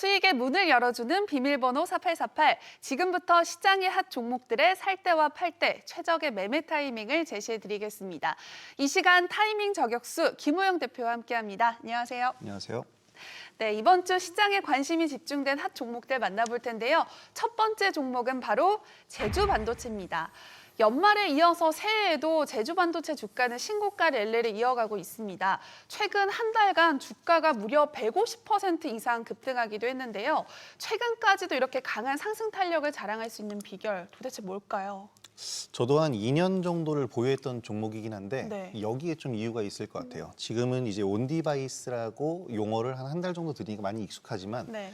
수익의 문을 열어주는 비밀번호 4848. 지금부터 시장의 핫 종목들의 살 때와 팔 때 최적의 매매 타이밍을 제시해드리겠습니다. 이 시간 타이밍 저격수 김호영 대표와 함께합니다. 안녕하세요. 안녕하세요. 네, 이번 주 시장에 관심이 집중된 핫 종목들 만나볼 텐데요. 첫 번째 종목은 바로 제주반도체입니다. 연말에 이어서 새해에도 제주반도체 주가는 신고가 랠리를 이어가고 있습니다. 최근 한 달간 주가가 무려 150% 이상 급등하기도 했는데요. 최근까지도 이렇게 강한 상승 탄력을 자랑할 수 있는 비결 도대체 뭘까요? 저도 한 2년 정도를 보유했던 종목이긴 한데 네. 여기에 좀 이유가 있을 것 같아요. 지금은 이제 온디바이스라고 용어를 한 달 정도 들으니까 많이 익숙하지만 네,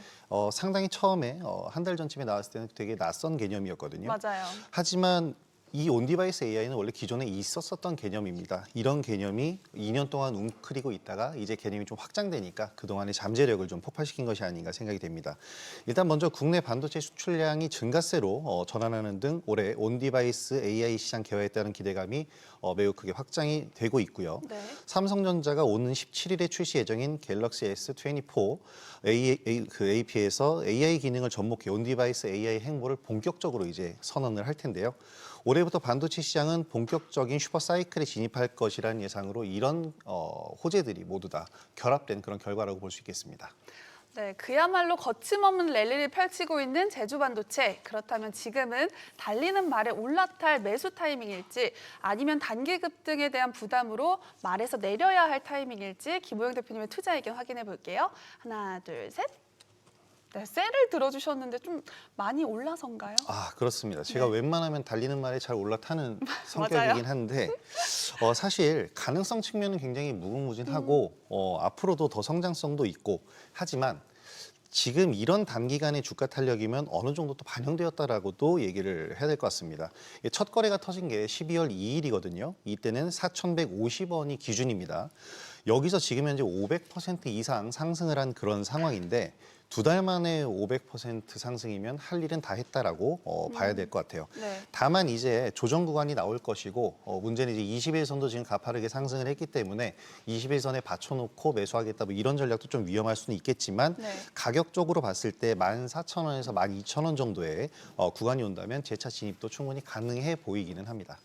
상당히 처음에 한 달 전쯤에 나왔을 때는 되게 낯선 개념이었거든요. 맞아요. 하지만 이 온디바이스 AI는 원래 기존에 있었었던 개념입니다. 이런 개념이 2년 동안 웅크리고 있다가 이제 개념이 좀 확장되니까 그동안의 잠재력을 좀 폭발시킨 것이 아닌가 생각이 됩니다. 일단 먼저 국내 반도체 수출량이 증가세로 전환하는 등 올해 온디바이스 AI 시장 개화에 따른 기대감이 매우 크게 확장이 되고 있고요. 네. 삼성전자가 오는 17일에 출시 예정인 갤럭시 S24 AP에서 AI 기능을 접목해 온디바이스 AI 행보를 본격적으로 이제 선언을 할 텐데요. 올해부터 반도체 시장은 본격적인 슈퍼 사이클에 진입할 것이라는 예상으로 이런 호재들이 모두 다 결합된 그런 결과라고 볼 수 있겠습니다. 네, 그야말로 거침없는 랠리를 펼치고 있는 제주반도체. 그렇다면 지금은 달리는 말에 올라탈 매수 타이밍일지 아니면 단기 급등에 대한 부담으로 말에서 내려야 할 타이밍일지 김호영 대표님의 투자 의견 확인해 볼게요. 하나, 둘, 셋. 네, 셀을 들어주셨는데 좀 많이 올라선가요? 아, 그렇습니다. 제가 네. 웬만하면 달리는 말에 잘 올라타는 맞아요. 성격이긴 한데 사실 가능성 측면은 굉장히 무궁무진하고 앞으로도 더 성장성도 있고 하지만 지금 이런 단기간의 주가 탄력이면 어느 정도 또 반영되었다라고도 얘기를 해야 될 것 같습니다. 첫 거래가 터진 게 12월 2일이거든요. 이때는 4,150원이 기준입니다. 여기서 지금 현재 500% 이상 상승을 한 그런 상황인데 두 달 만에 500% 상승이면 할 일은 다 했다라고 봐야 될 것 같아요. 네. 다만 이제 조정 구간이 나올 것이고 문제는 이제 20일선도 지금 가파르게 상승을 했기 때문에 20일선에 받쳐놓고 매수하겠다 뭐 이런 전략도 좀 위험할 수는 있겠지만 네. 가격적으로 봤을 때 14,000원에서 12,000원 정도의 구간이 온다면 재차 진입도 충분히 가능해 보이기는 합니다.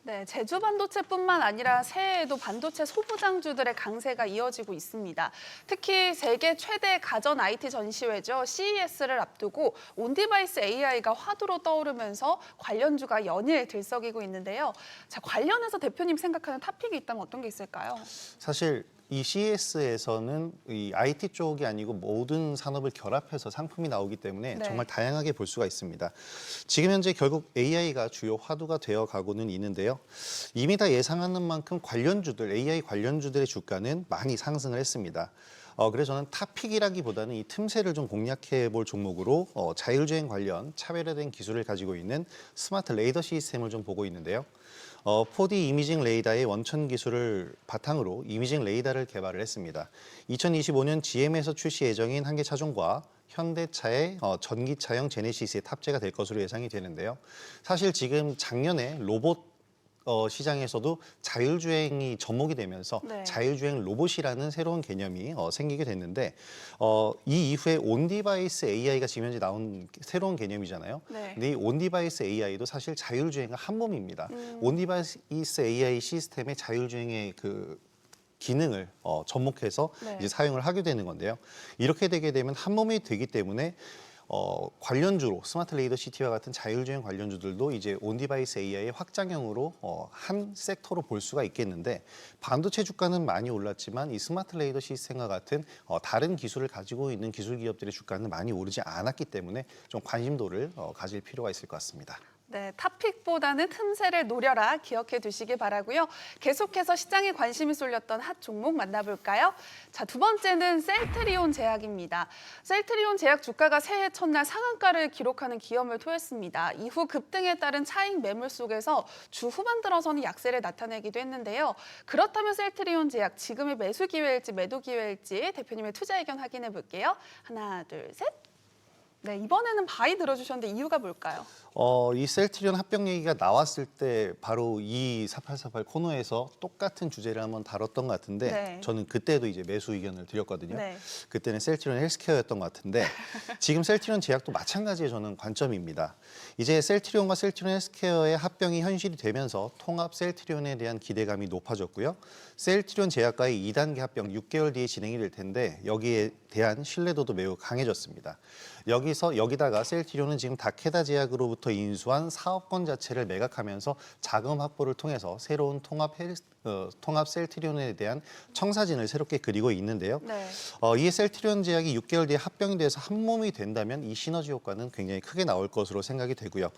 네, 제주 반도체뿐만 아니라 새해에도 반도체 소부장주들의 강세가 이어지고 있습니다. 특히 세계 최대 가전 IT 전시회죠. CES를 앞두고 온디바이스 AI가 화두로 떠오르면서 관련주가 연일 들썩이고 있는데요. 자, 관련해서 대표님 생각하는 탑픽이 있다면 어떤 게 있을까요? 사실 이 CES에서는 이 IT 쪽이 아니고 모든 산업을 결합해서 상품이 나오기 때문에 네. 정말 다양하게 볼 수가 있습니다. 지금 현재 결국 AI가 주요 화두가 되어 가고는 있는데요. 이미 다 예상하는 만큼 관련주들, AI 관련주들의 주가는 많이 상승을 했습니다. 그래서 저는 탑픽이라기보다는 이 틈새를 좀 공략해 볼 종목으로 자율주행 관련 차별화된 기술을 가지고 있는 스마트 레이더 시스템을 좀 보고 있는데요. 4D 이미징 레이더의 원천 기술을 바탕으로 이미징 레이더를 개발을 했습니다. 2025년 GM에서 출시 예정인 한 개 차종과 현대차의 전기차형 제네시스에 탑재가 될 것으로 예상이 되는데요. 사실 지금 작년에 로봇 시장에서도 자율주행이 접목이 되면서 네. 자율주행 로봇이라는 새로운 개념이 생기게 됐는데 이 이후에 온디바이스 AI가 지금 현재 나온 새로운 개념이잖아요. 네. 근데 이 온디바이스 AI도 사실 자율주행과 한 몸입니다. 온디바이스 AI 시스템의 자율주행의 그 기능을 접목해서 네. 이제 사용을 하게 되는 건데요. 이렇게 되게 되면 한 몸이 되기 때문에 관련주로 스마트 레이더 시티와 같은 자율주행 관련주들도 이제 온디바이스 AI의 확장형으로 한 섹터로 볼 수가 있겠는데 반도체 주가는 많이 올랐지만 이 스마트 레이더 시스템과 같은 다른 기술을 가지고 있는 기술 기업들의 주가는 많이 오르지 않았기 때문에 좀 관심도를 가질 필요가 있을 것 같습니다. 네, 탑픽보다는 틈새를 노려라 기억해 두시기 바라고요. 계속해서 시장에 관심이 쏠렸던 핫 종목 만나볼까요? 자, 두 번째는 셀트리온 제약입니다. 셀트리온 제약 주가가 새해 첫날 상한가를 기록하는 기염을 토했습니다. 이후 급등에 따른 차익 매물 속에서 주 후반 들어서는 약세를 나타내기도 했는데요. 그렇다면 셀트리온 제약 지금의 매수 기회일지 매도 기회일지 대표님의 투자 의견 확인해 볼게요. 하나, 둘, 셋. 네, 이번에는 바이 들어주셨는데 이유가 뭘까요? 이 셀트리온 합병 얘기가 나왔을 때 바로 이 4848 코너에서 똑같은 주제를 한번 다뤘던 것 같은데 네. 저는 그때도 이제 매수 의견을 드렸거든요. 네. 그때는 셀트리온 헬스케어였던 것 같은데 지금 셀트리온 제약도 마찬가지의 저는 관점입니다. 이제 셀트리온과 셀트리온 헬스케어의 합병이 현실이 되면서 통합 셀트리온에 대한 기대감이 높아졌고요. 셀트리온 제약과의 2단계 합병 6개월 뒤에 진행이 될 텐데 여기에 대한 신뢰도도 매우 강해졌습니다. 여기다가 셀트리온은 지금 다케다 제약으로부터 인수한 사업권 자체를 매각하면서 자금 확보를 통해서 새로운 통합 셀트리온에 대한 청사진을 새롭게 그리고 있는데요. 네. 이에 셀트리온 제약이 6개월 뒤에 합병이 돼서 한 몸이 된다면 이 시너지 효과는 굉장히 크게 나올 것으로 생각이 되고요.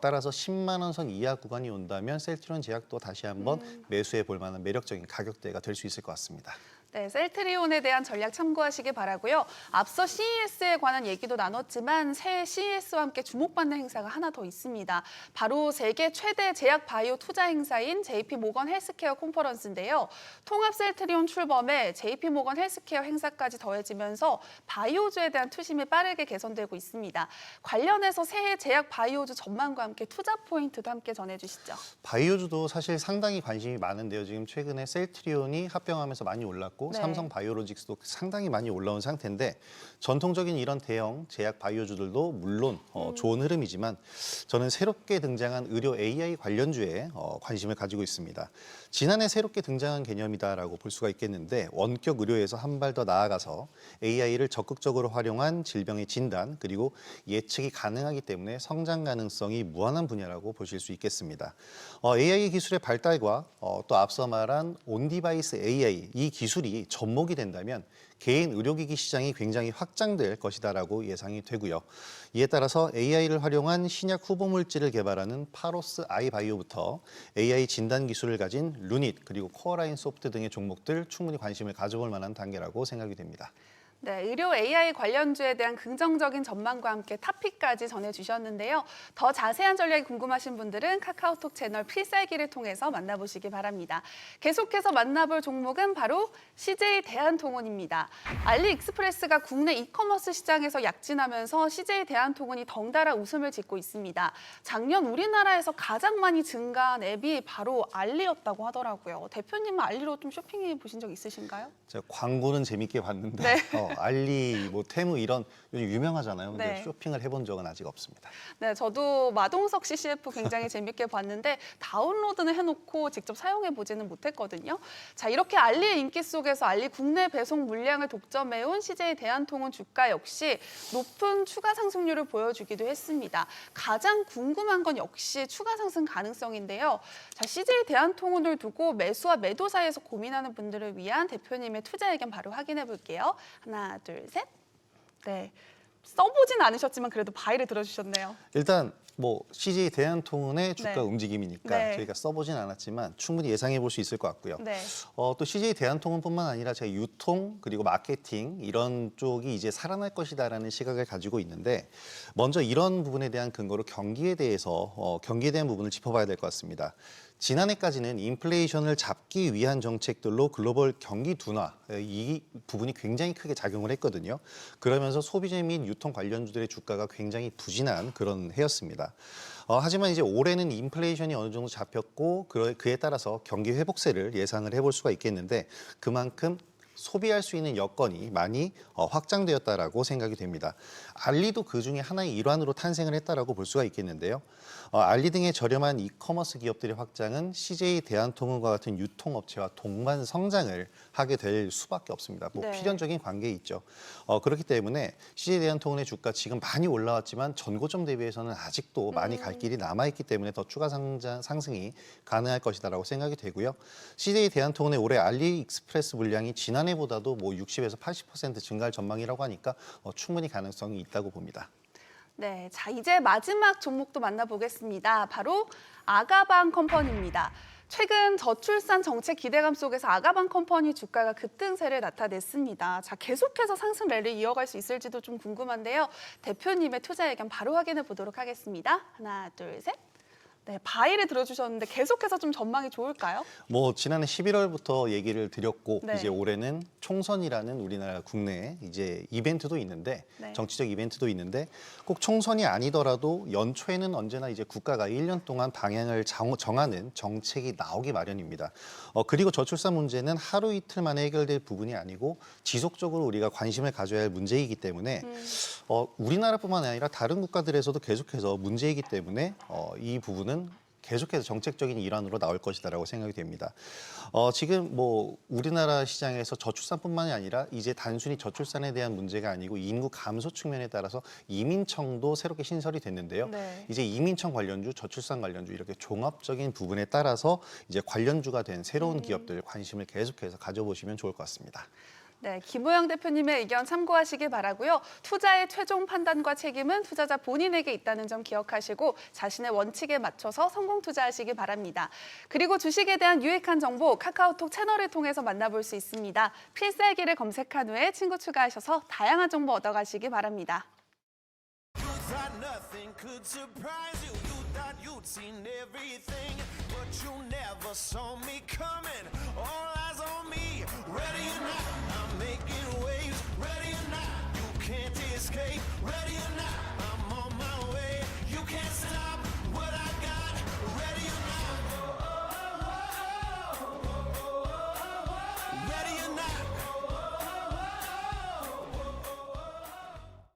따라서 10만 원 선 이하 구간이 온다면 셀트리온 제약도 다시 한번 매수해 볼 만한 매력적인 가격대가 될 수 있을 것 같습니다. 네, 셀트리온에 대한 전략 참고하시기 바라고요. 앞서 CES에 관한 얘기도 나눴지만 새해 CES와 함께 주목받는 행사가 하나 더 있습니다. 바로 세계 최대 제약 바이오 투자 행사인 JP 모건 헬스케어 컨퍼런스인데요. 통합 셀트리온 출범에 JP 모건 헬스케어 행사까지 더해지면서 바이오주에 대한 투심이 빠르게 개선되고 있습니다. 관련해서 새해 제약 바이오주 전망과 함께 투자 포인트도 함께 전해주시죠. 바이오주도 사실 상당히 관심이 많은데요. 지금 최근에 셀트리온이 합병하면서 많이 올랐고 네. 삼성 바이오로직스도 상당히 많이 올라온 상태인데 전통적인 이런 대형 제약 바이오주들도 물론 좋은 흐름이지만 저는 새롭게 등장한 의료 AI 관련주에 관심을 가지고 있습니다. 지난해 새롭게 등장한 개념이다라고 볼 수가 있겠는데 원격 의료에서 한 발 더 나아가서 AI를 적극적으로 활용한 질병의 진단 그리고 예측이 가능하기 때문에 성장 가능성이 무한한 분야라고 보실 수 있겠습니다. AI 기술의 발달과 또 앞서 말한 온디바이스 AI 이 기술이 접목이 된다면 개인 의료기기 시장이 굉장히 확장될 것이다라고 예상이 되고요. 이에 따라서 AI를 활용한 신약 후보 물질을 개발하는 파로스 아이바이오부터 AI 진단 기술을 가진 루닛 그리고 코어라인 소프트 등의 종목들 충분히 관심을 가져볼 만한 단계라고 생각이 됩니다. 네, 의료 AI 관련주에 대한 긍정적인 전망과 함께 탑픽까지 전해주셨는데요. 더 자세한 전략이 궁금하신 분들은 카카오톡 채널 필살기를 통해서 만나보시기 바랍니다. 계속해서 만나볼 종목은 바로 CJ 대한통운입니다. 알리익스프레스가 국내 이커머스 시장에서 약진하면서 CJ 대한통운이 덩달아 웃음을 짓고 있습니다. 작년 우리나라에서 가장 많이 증가한 앱이 바로 알리였다고 하더라고요. 대표님은 알리로 좀 쇼핑해 보신 적 있으신가요? 제가 광고는 재밌게 봤는데 네. 알리, 뭐 테무 이런 요즘 유명하잖아요. 근데 네. 쇼핑을 해본 적은 아직 없습니다. 네, 저도 마동석 CCF 굉장히 재밌게 봤는데 다운로드는 해놓고 직접 사용해보지는 못했거든요. 자, 이렇게 알리의 인기 속에서 알리 국내 배송 물량을 독점해온 CJ 대한통운 주가 역시 높은 추가 상승률을 보여주기도 했습니다. 가장 궁금한 건 역시 추가 상승 가능성인데요. 자, CJ 대한통운을 두고 매수와 매도 사이에서 고민하는 분들을 위한 대표님의 투자 의견 바로 확인해 볼게요. 하나, 둘, 셋. 네. 써보진 않으셨지만 그래도 바이를 들어주셨네요. 일단 뭐 CJ 대한통운의 주가 네. 움직임이니까 네. 저희가 써보진 않았지만 충분히 예상해 볼 수 있을 것 같고요. 네. 또 CJ 대한통운뿐만 아니라 제가 유통 그리고 마케팅 이런 쪽이 이제 살아날 것이다라는 시각을 가지고 있는데 먼저 이런 부분에 대한 근거로 경기에 대한 부분을 짚어봐야 될 것 같습니다. 지난해까지는 인플레이션을 잡기 위한 정책들로 글로벌 경기 둔화 이 부분이 굉장히 크게 작용을 했거든요. 그러면서 소비재 및 유통 관련주들의 주가가 굉장히 부진한 그런 해였습니다. 하지만 이제 올해는 인플레이션이 어느 정도 잡혔고 그에 따라서 경기 회복세를 예상을 해볼 수가 있겠는데 그만큼 소비할 수 있는 여건이 많이 확장되었다라고 생각이 됩니다. 알리도 그 중에 하나의 일환으로 탄생을 했다라고 볼 수가 있겠는데요. 알리 등의 저렴한 이커머스 기업들의 확장은 CJ 대한통운과 같은 유통업체와 동반 성장을 하게 될 수밖에 없습니다. 뭐 네. 필연적인 관계에 있죠. 그렇기 때문에 CJ 대한통운의 주가 지금 많이 올라왔지만 전고점 대비해서는 아직도 많이 갈 길이 남아있기 때문에 더 추가 상승이 가능할 것이다라고 생각이 되고요. CJ 대한통운의 올해 알리익스프레스 물량이 지난해보다도 뭐 60에서 80% 증가할 전망이라고 하니까 충분히 가능성이 있다고 봅니다. 네, 자 이제 마지막 종목도 만나보겠습니다. 바로 아가방 컴퍼니입니다. 최근 저출산 정책 기대감 속에서 아가방 컴퍼니 주가가 급등세를 나타냈습니다. 자, 계속해서 상승 랠리 이어갈 수 있을지도 좀 궁금한데요. 대표님의 투자 의견 바로 확인해 보도록 하겠습니다. 하나, 둘, 셋. 네, 바이를 들어주셨는데 계속해서 좀 전망이 좋을까요? 뭐 지난해 11월부터 얘기를 드렸고 네. 이제 올해는 총선이라는 우리나라 국내 이제 이벤트도 있는데 네. 정치적 이벤트도 있는데 꼭 총선이 아니더라도 연초에는 언제나 이제 국가가 1년 동안 방향을 정하는 정책이 나오기 마련입니다. 그리고 저출산 문제는 하루 이틀 만에 해결될 부분이 아니고 지속적으로 우리가 관심을 가져야 할 문제이기 때문에 우리나라뿐만 아니라 다른 국가들에서도 계속해서 문제이기 때문에 이 부분은 계속해서 정책적인 일환으로 나올 것이다라고 생각이 됩니다. 지금 뭐 우리나라 시장에서 저출산뿐만이 아니라 이제 단순히 저출산에 대한 문제가 아니고 인구 감소 측면에 따라서 이민청도 새롭게 신설이 됐는데요. 네. 이제 이민청 관련주, 저출산 관련주 이렇게 종합적인 부분에 따라서 이제 관련주가 된 새로운 기업들 관심을 계속해서 가져보시면 좋을 것 같습니다. 네, 김호영 대표님의 의견 참고하시길 바라고요. 투자의 최종 판단과 책임은 투자자 본인에게 있다는 점 기억하시고 자신의 원칙에 맞춰서 성공 투자하시길 바랍니다. 그리고 주식에 대한 유익한 정보 카카오톡 채널을 통해서 만나볼 수 있습니다. 필살기를 검색한 후에 친구 추가하셔서 다양한 정보 얻어가시기 바랍니다. Thought nothing could surprise you. You thought you'd seen everything, but you never saw me coming. All eyes on me, ready or not, I'm making waves. Ready or not, you can't escape. Ready or not,